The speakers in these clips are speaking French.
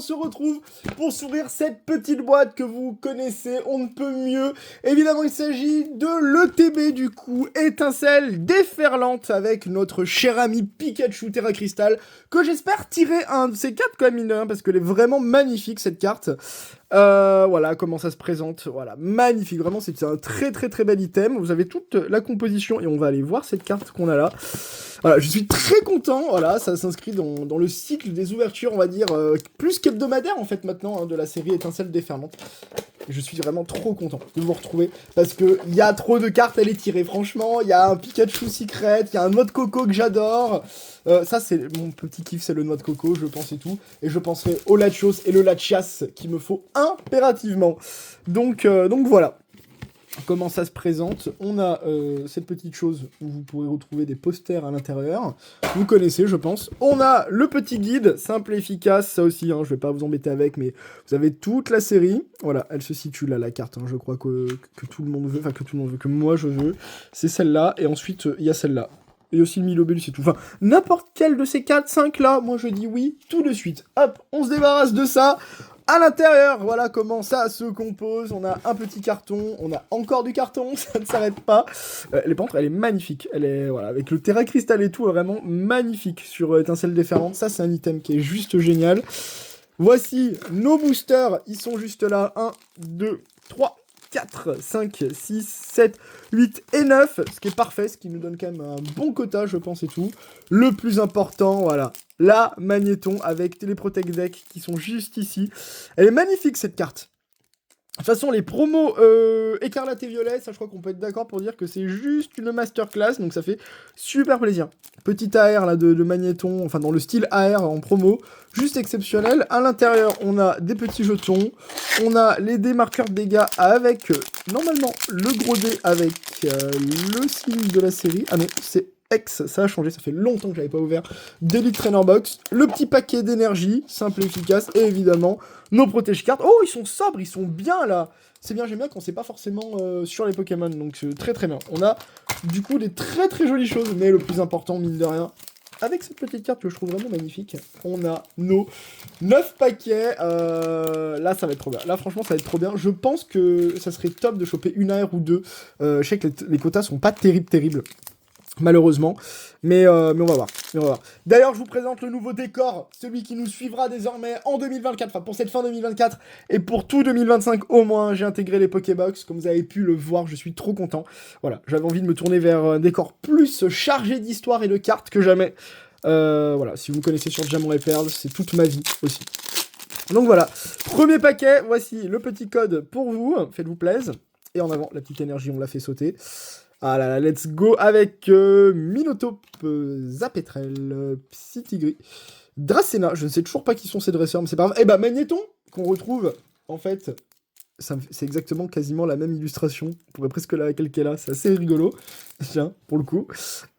se retrouve pour s'ouvrir cette petite boîte que vous connaissez, on ne peut mieux. Évidemment, il s'agit de l'ETB du coup, étincelle déferlante avec notre cher ami Pikachu Terra Crystal, que j'espère tirer un de ces quatre quand même, mine de rien, parce qu'elle est vraiment magnifique cette carte. Voilà comment ça se présente, voilà, magnifique, vraiment c'est un très très très bel item, vous avez toute la composition et on va aller voir cette carte qu'on a là. Voilà, je suis très content, voilà, ça s'inscrit dans le cycle des ouvertures, on va dire, plus qu'hebdomadaire en fait maintenant, hein, de la série Étincelle déferlante. Je suis vraiment trop content de vous retrouver, parce que il y a trop de cartes à les tirer, franchement, il y a un Pikachu Secret, il y a un noix de coco que j'adore, ça c'est mon petit kiff, c'est le noix de coco, je pense et tout, et je penserai au Latios et le Latias qu'il me faut impérativement. Donc voilà. Comment ça se présente? On a cette petite chose où vous pourrez retrouver des posters à l'intérieur. Vous connaissez, je pense. On a le petit guide, simple et efficace, ça aussi, hein, je vais pas vous embêter avec, mais vous avez toute la série. Voilà, elle se situe là, la carte, hein, je crois que tout le monde veut, enfin que tout le monde veut, que moi je veux. C'est celle-là, et ensuite, il y a celle-là. Et aussi le Milobel, c'est tout. Enfin, n'importe quelle de ces 4-5 là, moi je dis oui, tout de suite. Hop, on se débarrasse de ça. À l'intérieur, voilà comment ça se compose. On a un petit carton, on a encore du carton, ça ne s'arrête pas. Les pentes, elle est magnifique. Elle est, voilà, avec le Terra Crystal et tout, vraiment magnifique sur Étincelle déferlante. Ça, c'est un item qui est juste génial. Voici nos boosters, ils sont juste là. 1, 2, 3, 4, 5, 6, 7, 8 et 9, ce qui est parfait, ce qui nous donne quand même un bon quota, je pense, et tout. Le plus important, voilà, la Magnéton avec Téléprotect Deck qui sont juste ici. Elle est magnifique, cette carte. De toute façon, les promos écarlate et violet, ça je crois qu'on peut être d'accord pour dire que c'est juste une masterclass, donc ça fait super plaisir. Petit AR là de Magnéton, enfin dans le style AR en promo, juste exceptionnel. À l'intérieur, on a des petits jetons, on a les dés marqueurs de dégâts avec, normalement, le gros dé avec le signe de la série. Ah non, c'est X, ça a changé, ça fait longtemps que j'avais pas ouvert d'Elite Trainer Box. Le petit paquet d'énergie, simple et efficace, et évidemment, nos protège-cartes. Oh, ils sont sobres, ils sont bien là. C'est bien, j'aime bien quand c'est pas forcément sur les Pokémon, donc c'est très très bien. On a du coup des très très jolies choses, mais le plus important, mine de rien, avec cette petite carte que je trouve vraiment magnifique, on a nos 9 paquets. Là, ça va être trop bien. Là, franchement, ça va être trop bien. Je pense que ça serait top de choper une AR ou deux. Je sais que les quotas sont pas terribles. Malheureusement, mais on va voir. D'ailleurs, je vous présente le nouveau décor, celui qui nous suivra désormais en 2024, enfin pour cette fin 2024, et pour tout 2025 au moins, j'ai intégré les Pokébox, comme vous avez pu le voir, je suis trop content. Voilà, j'avais envie de me tourner vers un décor plus chargé d'histoire et de cartes que jamais. Voilà, si vous me connaissez sur Diamant et Perle, c'est toute ma vie aussi. Donc voilà, premier paquet, voici le petit code pour vous, faites-vous plaisir. Et en avant, la petite énergie, on l'a fait sauter. Ah là là, let's go avec Minotaur, Zapetrel, Psytigris, Dracena, je ne sais toujours pas qui sont ces dresseurs, mais c'est pas grave. Et bah Magnéton, qu'on retrouve, en fait, c'est exactement quasiment la même illustration, on pourrait presque la calquer là, c'est assez rigolo, tiens, pour le coup.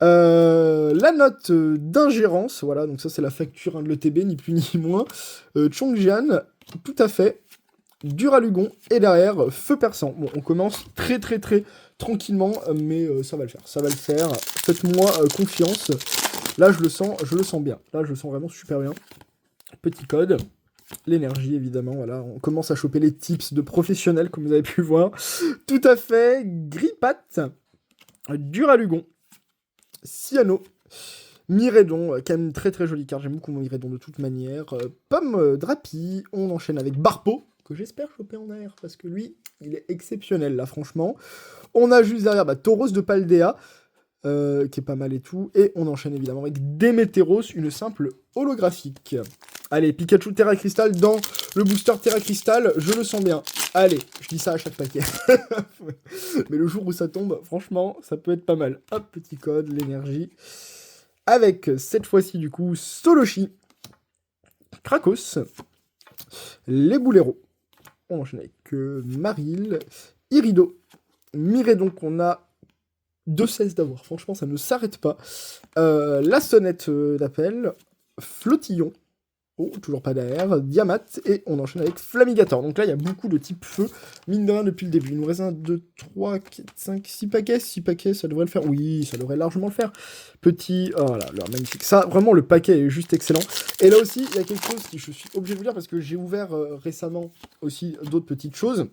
La note d'ingérence, voilà, donc ça c'est la facture, hein, de l'ETB, ni plus ni moins. Chongjian, tout à fait. Duralugon, et derrière, Feu Perçant. Bon, on commence très tranquillement, mais ça va le faire, faites-moi confiance. Là, je le sens bien. Là, je le sens vraiment super bien. Petit code, l'énergie, évidemment, voilà. On commence à choper les tips de professionnels, comme vous avez pu voir. Tout à fait, Grippat, Duralugon, Cyano, Miredon, quand même très jolie carte, j'aime beaucoup mon Miredon de toute manière. Pomme Drapi, on enchaîne avec Barpo, que j'espère choper en air, parce que lui, il est exceptionnel, là, franchement. On a juste derrière Tauros de Paldea, qui est pas mal et tout. Et on enchaîne évidemment avec Démétéros, une simple holographique. Allez, Pikachu Terra Crystal dans le booster Terra Crystal, je le sens bien. Allez, je dis ça à chaque paquet. Mais le jour où ça tombe, franchement, ça peut être pas mal. Hop, petit code, l'énergie. Avec, cette fois-ci, du coup, Soloshi, Krakos, les Bouleros. On enchaîne avec Maril, Irido, Miredon qu'on a de cesse d'avoir. Franchement, ça ne s'arrête pas. La sonnette d'appel, Flottillon, Oh, toujours pas d'air, Diamat, et on enchaîne avec Flamigator. Donc là, il y a beaucoup de type feu, mine de rien, depuis le début. Il nous reste 1, 2, 3, 4, 5, 6 paquets. 6 paquets, ça devrait le faire. Oui, ça devrait largement le faire. Petit, oh là, là, magnifique. Ça, vraiment, le paquet est juste excellent. Et là aussi, il y a quelque chose que je suis obligé de vous dire, parce que j'ai ouvert récemment aussi d'autres petites choses.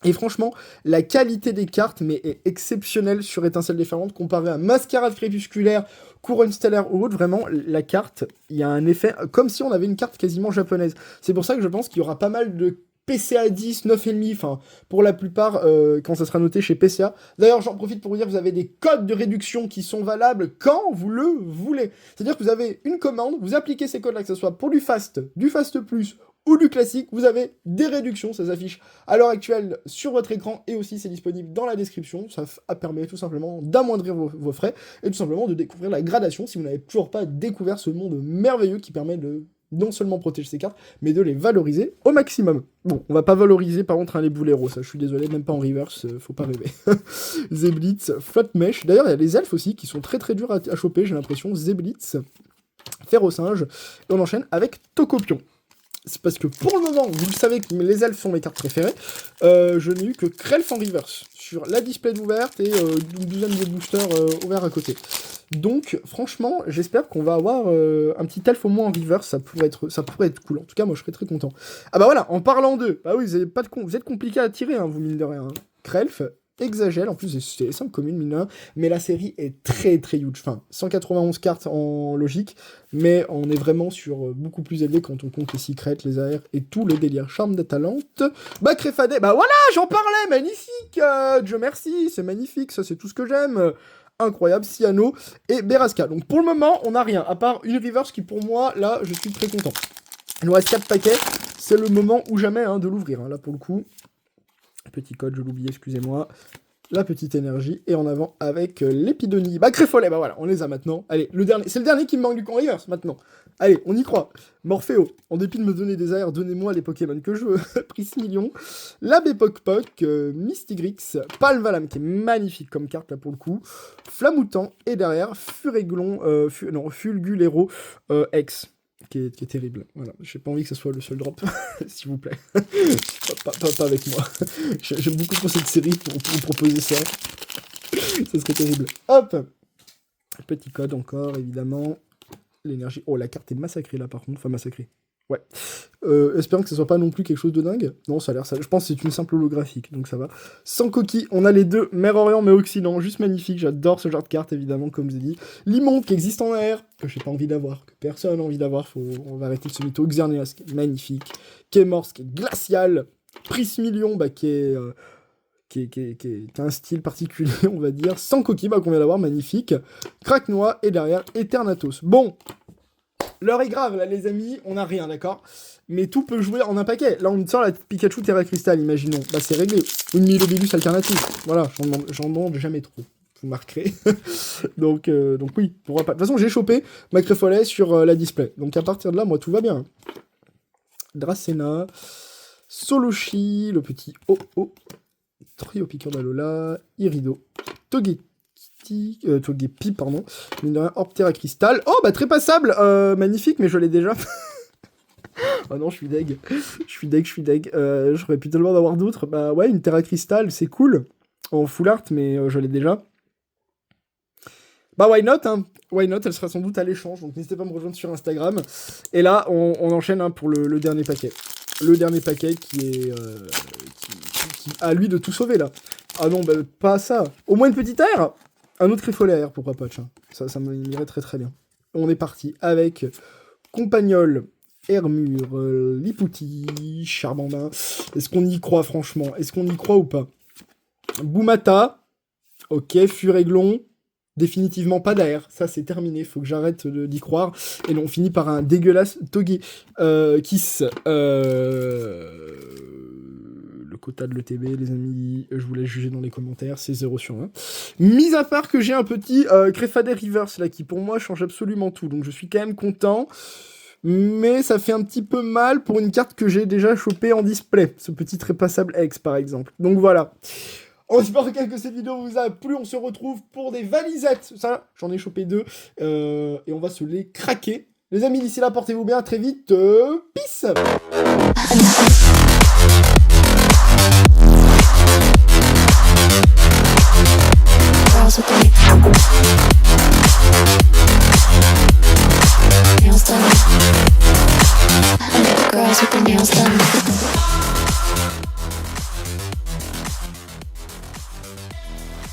Et franchement, la qualité des cartes est exceptionnelle sur Étincelle Déferlante comparée à Mascarade Crépusculaire, Couronne Stellaire ou autre. Vraiment, la carte, il y a un effet comme si on avait une carte quasiment japonaise. C'est pour ça que je pense qu'il y aura pas mal de PCA 10, 9,5, enfin, pour la plupart, quand ça sera noté chez PCA. D'ailleurs, j'en profite pour vous dire que vous avez des codes de réduction qui sont valables quand vous le voulez. C'est-à-dire que vous avez une commande, vous appliquez ces codes-là, que ce soit pour du Fast Plus, ou du classique, vous avez des réductions, ça s'affiche à l'heure actuelle sur votre écran, et aussi c'est disponible dans la description, ça permet tout simplement d'amoindrir vos frais, et tout simplement de découvrir la gradation si vous n'avez toujours pas découvert ce monde merveilleux qui permet de non seulement protéger ces cartes, mais de les valoriser au maximum. Bon, on va pas valoriser par contre les bouleros, ça je suis désolé, même pas en reverse, faut pas rêver. Zeblitz, Flatmesh, d'ailleurs il y a les elfes aussi qui sont très très durs à choper, j'ai l'impression, Zeblitz, Ferrosinge, et on enchaîne avec Tokopion. C'est parce que pour le moment, vous le savez que les elfes sont mes cartes préférées, je n'ai eu que Krelf en reverse, sur la display ouverte et une douzaine de boosters ouverts à côté. Donc, franchement, j'espère qu'on va avoir un petit elfe au moins en reverse, ça pourrait être cool. En tout cas, moi, je serais très content. Ah bah voilà, en parlant d'eux, bah oui, vous êtes compliqué à tirer, hein, vous, mine de rien. Hein. Krelf, Exagel, en plus c'est simple commune, mine de rien, mais la série est très très huge. Enfin, 191 cartes en logique, mais on est vraiment sur beaucoup plus élevé quand on compte les secrets, les AR et tout le délire. Charme de Talente, bah Créfadet, bah voilà, j'en parlais, magnifique, Dieu merci, c'est magnifique, ça c'est tout ce que j'aime. Incroyable, Ciano et Beraska. Donc pour le moment, on n'a rien, à part une reverse qui pour moi, là, je suis très content. Il nous reste 4 paquets, c'est le moment ou jamais hein, de l'ouvrir, hein, là pour le coup. Petit code, je l'oubliais, excusez-moi. La petite énergie, et en avant avec l'épidonie. Bah, Créfolet, bah voilà, on les a maintenant. Allez, c'est le dernier qui me manque du Conreverse, maintenant. Allez, on y croit. Morphéo, en dépit de me donner des airs, donnez-moi les Pokémon que je veux. Pris millions. La Bépok-Poc, Mystigrix, Palvalam, qui est magnifique comme carte, là, pour le coup. Flamoutant, et derrière, Furéglon, Fulgulero, X. Qui est terrible. Voilà, j'ai pas envie que ce soit le seul drop, s'il vous plaît. pas avec moi. J'aime beaucoup trop cette série pour vous proposer ça. Ça serait terrible. Hop. Petit code encore, évidemment. L'énergie. Oh, la carte est massacrée là, par contre. Enfin, massacrée. Ouais. Espérons que ce soit pas non plus quelque chose de dingue. Non, ça a l'air ça. Je pense que c'est une simple holographique, donc ça va. Sans coquille, on a les deux, mer Orient, mer Occident, juste magnifique. J'adore ce genre de carte, évidemment, comme je vous ai dit. Limon, qui existe en air, que j'ai pas envie d'avoir, que personne n'a envie d'avoir. On va arrêter de se mytho. Xerneas, qui est magnifique. Kémorse, qui est glacial. Prismillion, bah, qui est un style particulier, on va dire. Sans coquille, bah, qu'on vient d'avoir, magnifique. Craquenois, et derrière, Eternatus. Bon. L'heure est grave, là, les amis, on n'a rien, d'accord? Mais tout peut jouer en un paquet. Là, on sort la Pikachu Terra Crystal, imaginons. Bah, c'est réglé. Une Milobilus alternative. Voilà, j'en demande jamais trop. Vous marquerez. donc oui, pourquoi pas. De toute façon, j'ai chopé ma Créfolet sur la display. Donc, à partir de là, moi, tout va bien. Dracena, Soloshi, le petit Oh-Oh, Trio Piqueur d'Alola, Irido, Togepi, pardon, mine de rien, Orptera Crystal. Oh, bah très passable, magnifique, mais je l'ai déjà. Oh non, je suis deg. J'aurais pu tellement d'avoir d'autres. Bah ouais, une Terra Crystal, c'est cool, en full art, mais je l'ai déjà. Bah why not, hein. Why not, elle sera sans doute à l'échange, donc n'hésitez pas à me rejoindre sur Instagram. Et là, on enchaîne hein, pour le dernier paquet. Le dernier paquet qui est... qui a lui de tout sauver, là. Ah non, bah pas ça. Au moins une petite air. Un autre Créfolet air, pourquoi pas, tiens. Ça m'irait très très bien. On est parti avec Compagnol, Hermure, Lipouti, Charbambin. Est-ce qu'on y croit, franchement? Est-ce qu'on y croit ou pas? Boumata. Ok, Furéglon. Définitivement pas d'air. Ça, c'est terminé. Faut que j'arrête d'y croire. Et on finit par un dégueulasse Kiss. Le quota de l'ETB, les amis, je vous laisse juger dans les commentaires, c'est 0 sur 1. Mis à part que j'ai un petit Créfadet Reverse, là, qui pour moi change absolument tout, donc je suis quand même content, mais ça fait un petit peu mal pour une carte que j'ai déjà chopée en display, ce petit trépassable X, par exemple. Donc voilà. On espère que cette vidéo vous a plu, on se retrouve pour des valisettes, ça, j'en ai chopé 2, et on va se les craquer. Les amis, d'ici là, portez-vous bien, très vite, peace. Girls with the nails done. I like the girls with the nails done.